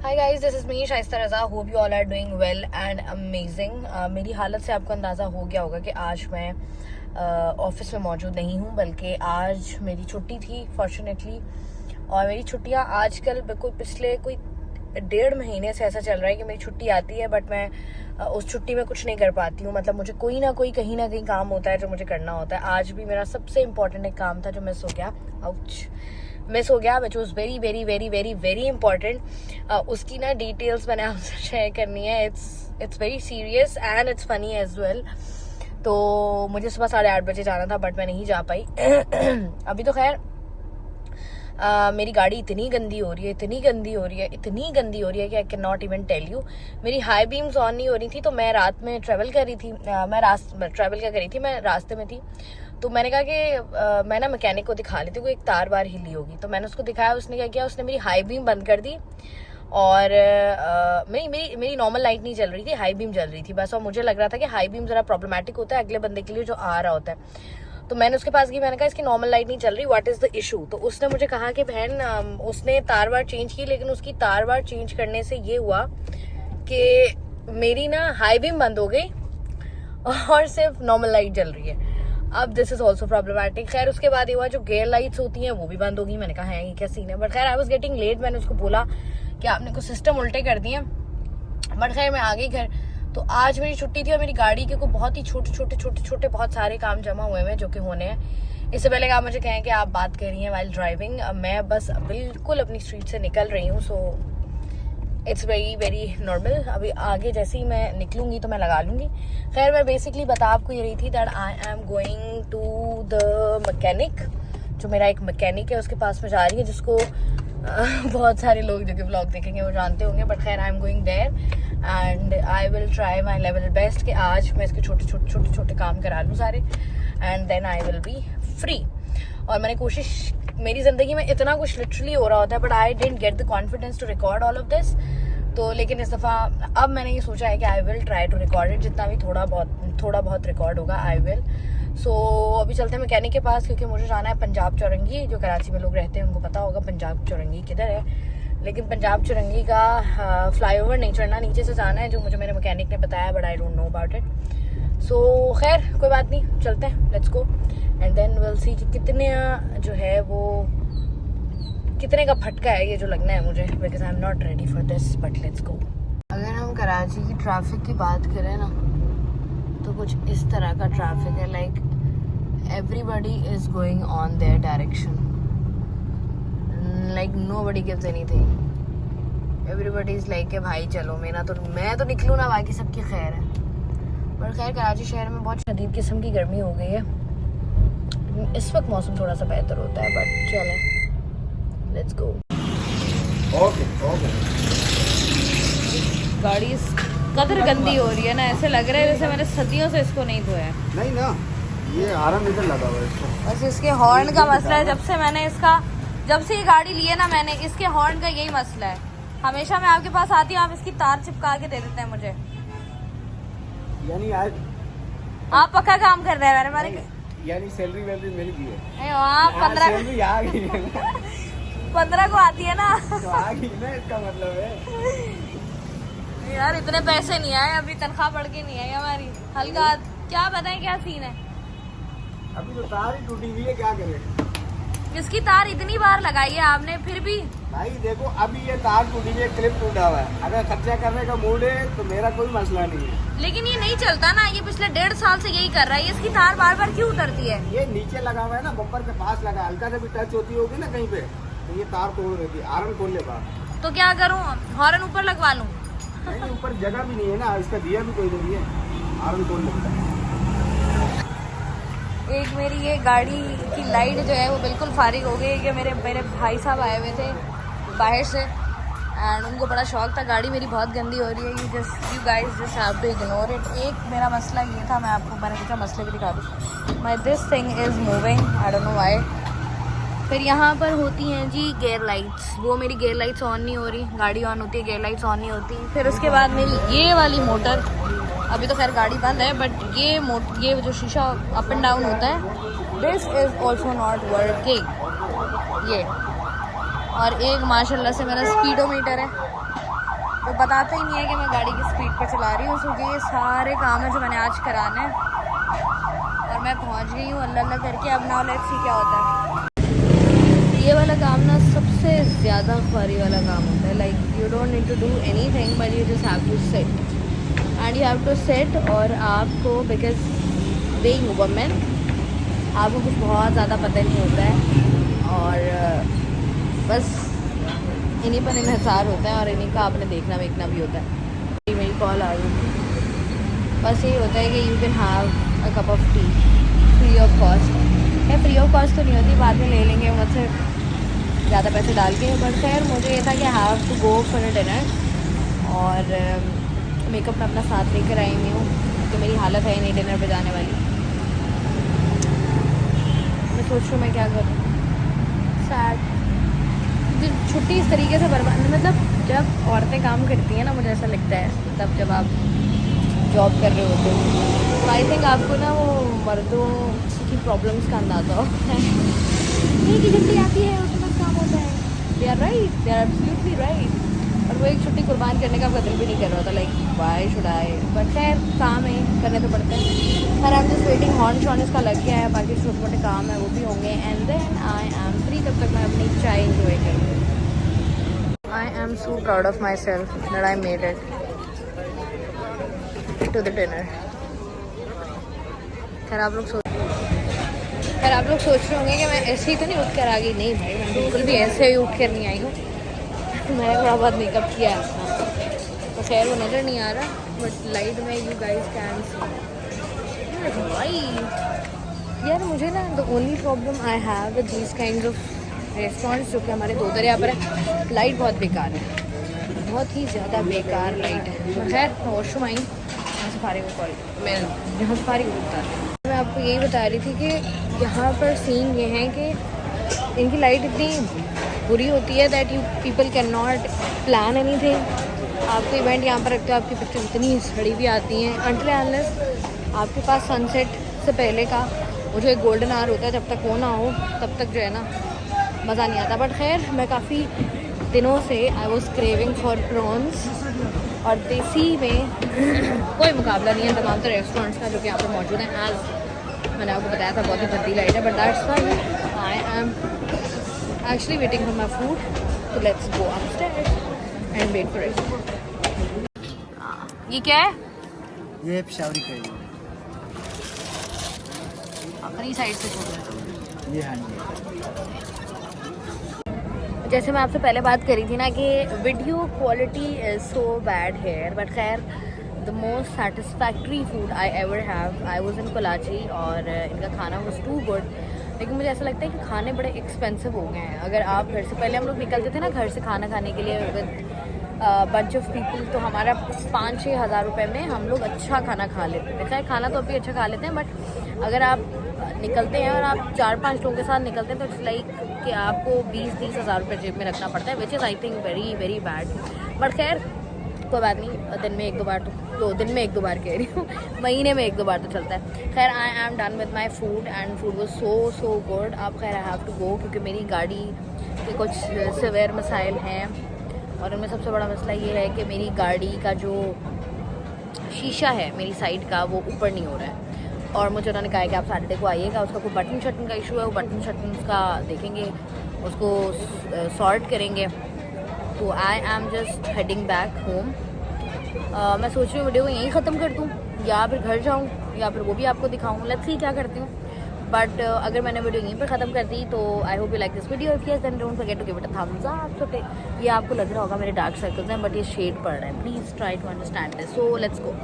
Hi guys, this is me Shaista Raza. Hope you all are doing well and amazing. मेरी हालत से आपको अंदाज़ा हो गया होगा कि आज मैं ऑफिस में मौजूद नहीं हूँ, बल्कि आज मेरी छुट्टी थी फॉर्चुनेटली। और मेरी छुट्टियाँ आजकल बिल्कुल पिछले कोई 1.5 महीने से ऐसा चल रहा है कि मेरी छुट्टी आती है बट मैं उस छुट्टी में कुछ नहीं कर पाती हूँ। मतलब मुझे कोई ना कोई कहीं ना कहीं काम होता है जो मुझे करना होता है। आज भी मेरा सबसे इम्पोर्टेंट एक काम था जो मिस हो गया which was very very very very very important. उसकी ना डिटेल्स मैंने आपसे शेयर करनी है। It's very serious and it's funny as well. तो मुझे सुबह 8:30 बजे जाना था बट मैं नहीं जा पाई। अभी तो खैर मेरी गाड़ी इतनी गंदी हो रही है कि I can not even tell you. मेरी हाई बीम्स ऑन नहीं हो रही थी, तो मैं रात में ट्रैवल कर रही थी। मैं रास्ते में थी, तो मैंने कहा कि मैं ना मैकेनिक को दिखा लेती हूँ, कोई एक तार वार हिली होगी। तो मैंने उसको दिखाया, उसने क्या किया, उसने मेरी हाई बीम बंद कर दी और मेरी नॉर्मल लाइट नहीं चल रही थी, हाई बीम जल रही थी बस। और मुझे लग रहा था कि हाई बीम जरा प्रॉब्लमेटिक होता है अगले बंदे के लिए जो आ रहा होता है। तो मैंने उसके पास गई, मैंने कहा इसकी नॉर्मल लाइट नहीं चल रही, व्हाट इज द इशू। तो उसने मुझे कहा कि बहन उसने तार वार चेंज की, लेकिन उसकी तार वार चेंज करने से ये हुआ कि मेरी ना हाई बीम बंद हो गई और सिर्फ नॉर्मल लाइट जल रही है। अब दिस इज ऑल्सो प्रॉब्लमेटिक। खैर उसके बाद ये हुआ जो गेयर लाइट्स होती हैं वो भी बंद होगी। मैंने कहा है ये क्या सीन है, बट खैर आई वॉज गेटिंग लेट। मैंने उसको बोला कि आपने कुछ सिस्टम उल्टे कर दिए, बट खैर मैं आ गई घर। तो आज मेरी छुट्टी थी और मेरी गाड़ी के को बहुत ही छोटे बहुत सारे काम जमा हुए हैं जो कि होने हैं। इससे पहले आप मुझे कहें कि आप बात कर रही हैं वाइल ड्राइविंग, मैं बस बिल्कुल अपनी स्ट्रीट से निकल रही हूँ। So it's very very normal. अभी आगे जैसे ही मैं निकलूंगी तो मैं लगा लूंगी। खैर मैं बेसिकली बता आपको ये रही थी that I am going to the mechanic. जो मेरा एक मैकेनिक है उसके पास में जा रही है, जिसको बहुत सारे लोग जो कि ब्लॉग देखेंगे वो जानते होंगे। बट खैर I am going there and I will try my level best कि आज मैं इसके छोटे काम करा लूँ सारे, and then I will be free. और मैंने कोशिश, मेरी ज़िंदगी में इतना कुछ लिटरली हो रहा होता है but I didn't get the confidence to record all of this. तो लेकिन इस दफ़ा अब मैंने ये सोचा है कि I will try to record it, जितना भी थोड़ा बहुत रिकॉर्ड होगा आई विल। सो अभी चलते हैं मैकेनिक के पास, क्योंकि मुझे जाना है पंजाब चौरंगी। जो कराची में लोग रहते हैं उनको पता होगा पंजाब चौरंगी किधर है, लेकिन पंजाब चौरंगी का फ्लाईओवर नहीं चढ़ना, नीचे से जाना है, जो मुझे मेरे मैकेनिक ने बताया, but I don't know about it. So खैर कोई बात नहीं, चलते हैं, let's go and then will see कि कितने जो है वो कितने का फटका है ये जो लगना है मुझे, because I am not ready for this, but let's go. अगर हम कराची की ट्रैफिक की बात करें ना तो कुछ इस तरह का ट्रैफिक है, like everybody is going on their direction, like nobody gives anything. Everybody is like कि भाई चलो मैं तो निकलूँ ना, बाकी सबकी खैर है। पर खैर कराची शहर में बहुत शदीद किस्म की गर्मी हो गई है। इस वक्त मौसम थोड़ा सा बेहतर होता है, बट चलें, लेट्स गो। ओके। गाड़ी कदर गंदी हो रही है ना, ऐसे लग रहा है जैसे मैंने सदियों से इसको नहीं धोया। नहीं ना, ये आराम इधर लगा हुआ है इसको। बस इसके हॉर्न का मसला है। जब से ये गाड़ी ली है ना मैंने, इसके हॉर्न का यही मसला है। हमेशा मैं आपके पास आती हूँ, आप इसकी तार चिपका के दे देते हैं मुझे। यानी आज आप पक्का काम कर रहे हैं मेरे यानी सैलरी वैलरी मिल गई है। वहाँ 15 को आती है ना, तो आ गई ना, इसका मतलब है यार इतने पैसे नहीं आए अभी, तनख्वाह बढ़ के नहीं आई हमारी। हल्का क्या बताएं क्या सीन है। अभी तो तार ही टूटी हुई है, क्या करें। इसकी तार इतनी बार लगाई है आपने, फिर भी भाई देखो अभी ये तार टूटी हुई है, क्लिप टूटा हुआ है। अगर खर्चा करने का मूड है तो मेरा कोई मसला नहीं है, लेकिन ये नहीं चलता ना। ये पिछले 1.5 साल से यही कर रहा है। इसकी तार बार बार क्यों उतरती है। ये नीचे लगा हुआ है ना, बम्पर के पास लगा, हल्का से भी टच होती होगी ना कहीं पे तो ये तार तोड़ देती है। आरन खोल ले बाहर, तो क्या करूँ, हॉर्न ऊपर लगवा लूँ। नहीं ऊपर जगह भी नहीं है ना, इसका दिया भी कोई नहीं है, आरन खोल लेता है। एक मेरी ये गाड़ी की लाइट जो है वो बिल्कुल फारिग हो गई कि मेरे भाई साहब आए हुए थे बाहर से एंड उनको बड़ा शौक था। गाड़ी मेरी बहुत गंदी हो रही है, you guys just have to ignore it. एक मेरा मसला ये था, मैंने सोचा मसले भी दिखा दूँ। My this thing is moving, I don't know why. फिर यहाँ पर होती हैं जी गेयर लाइट्स, वो मेरी गेयर लाइट्स ऑन नहीं हो रही। गाड़ी ऑन होती है, गेयर लाइट्स ऑन नहीं होती। फिर उसके बाद मेरी ये वाली मोटर, अभी तो खैर गाड़ी बंद है, बट ये जो शीशा अप एंड डाउन होता है, this is also not working. ये और एक माशाल्लाह से मेरा स्पीडोमीटर है, वो बताता ही नहीं है कि मैं गाड़ी की स्पीड पर चला रही हूँ, क्योंकि ये सारे काम है जो मैंने आज कराने हैं। और मैं पहुँच गई हूँ अल्लाह अल्लाह करके। अब नाउ लेट्स सी क्या होता है। ये वाला काम ना सबसे ज़्यादा ख्वारी वाला काम होता है। Like you don't need to do anything but you just have to sit and you have to sit. और आपको बिकॉज बीइंग वुमेन आपको कुछ बहुत ज़्यादा पता नहीं होता है, और बस इन्हीं पर इन्हिसार होता है और इन्हीं का आपने देखना देखना भी होता है। मेरी कॉल आ गई। बस यही होता है कि you can have a cup of T free of cost. या फ्री ऑफ कॉस्ट तो नहीं होती, बाद में ले लेंगे मुझसे ज़्यादा पैसे डाल के। बट खैर मुझे ये था कि have to go for a dinner. और मेकअप मैं अपना साथ लेकर आई हुई हूँ क्योंकि मेरी हालत है नहीं डिनर पे जाने वाली। मैं सोच रही हूँ मैं क्या करूँ। सैड छुट्टी इस तरीके से बर्बाद, मतलब जब औरतें काम करती हैं ना, मुझे ऐसा लगता है तब जब आप जॉब कर रहे होते हो तो आई थिंक आपको ना वो मर्दों की प्रॉब्लम्स का अंदाज़ा होता है। एक ही छुट्टी आती है उसमें बस काम होता है। They are right, they are absolutely right. और वो एक छुट्टी कुर्बान करने का आपका दिल भी नहीं कर रहा था, like why should I. But खैर काम है, करने तो पड़ते हैं। पर I am just waiting. Horn शॉर्न इसका लग गया है, बाकी छोटे मोटे काम है वो भी होंगे and then I am free. तब तक मैं अपनी चाय इंजॉय करूँगी। I am so proud of myself that I made it to the dinner. खैर आप लोग सोच रहे होंगे कि मैं ऐसे ही तो नहीं उठ कर आ गई। नहीं भाई, मैं बिल्कुल भी ऐसे ही उठ कर नहीं आई हूँ। मैंने थोड़ा बहुत मेकअप किया है अपना, तो खैर वो नज़र नहीं आ रहा, बट लाइट में you guys can see white. यार मुझे ना the only problem I have with these kind of restaurants जो कि हमारे दो दरिया पर है, लाइट बहुत बेकार है, बहुत ही ज़्यादा बेकार लाइट है। खैर वॉशरूम आई, यहाँ से फारिग को कॉल, मैं यहाँ से फारिग को बता रही। मैं आपको यही बता रही थी कि यहाँ पर सीन ये है कि इनकी लाइट इतनी बुरी होती है that you people can not plan anything. आपको इवेंट यहाँ पर रखते हो, आपकी पिक्चर इतनी सड़ी भी आती हैं अनटिल अनलेस आपके पास सनसेट से पहले का वो जो एक गोल्डन आवर होता है, जब तक वो ना हो तब तक जो है ना मज़ा नहीं आता। बट खैर मैं काफ़ी दिनों से I was craving for prawns, और देसी में कोई मुकाबला नहीं है तमाम तरह रेस्टोरेंट्स का जो कि यहाँ पर मौजूद हैं। एज मैंने आपको बताया था बहुत ही गंदी लाइट है, but that's why I am actually waiting for my food. तो let's go upstairs and wait for it. ये क्या है? ये पेशावरी करी अपनी साइड से छोड़। ये। हाँ जी, जैसे मैं आपसे पहले बात करी थी ना कि video quality is so bad here, but खैर the most satisfactory food I ever have, I was in Kolachi और इनका खाना वाज टू गुड। लेकिन मुझे ऐसा लगता है कि खाने बड़े एक्सपेंसिव हो गए हैं। अगर आप घर से, पहले हम लोग निकलते थे ना घर से खाना खाने के लिए विद बंच ऑफ पीपल, तो हमारा 5-6 हज़ार रुपये में हम लोग अच्छा खाना खा लेते थे। खैर खाना तो अभी अच्छा खा लेते हैं, बट अगर आप निकलते हैं और आप 4-5 लोगों के साथ निकलते हैं तो इट्स लाइक कि आपको 20-30 हज़ार रुपये जेब में रखना पड़ता है, which is I think very very bad. But खैर कोई बात नहीं, दिन में एक दो बार तो दिन में एक दो बार कह रही हूँ, महीने में एक दो बार तो चलता है। खैर I am done with my food and food was so good. अब खैर आई हैव टू गो क्योंकि मेरी गाड़ी के कुछ सिवियर मसाइल हैं, और उनमें सबसे बड़ा मसला ये है कि मेरी गाड़ी का जो शीशा है मेरी साइड का वो ऊपर नहीं हो रहा है। और मुझे उन्होंने कहा है कि आप सैटरडे को आइएगा, उसका कोई बटन शटन का इशू है, वो बटन शटन का देखेंगे, उसको सॉर्ट करेंगे। तो आई am just heading back home. मैं सोच रही हूँ वीडियो को यहीं ख़त्म कर दूँ या फिर घर जाऊँ या फिर वो भी आपको दिखाऊँ, लेट्स सी क्या करती हूँ। बट अगर मैंने वीडियो यहीं पर ख़त्म कर दी तो I hope you like this video. If yes then don't forget to give it a thumbs up. तो ये आपको लग रहा होगा मेरे डार्क सर्कल्स हैं, बट ये शेड पड़ रहा है, please try to understand this. So let's go.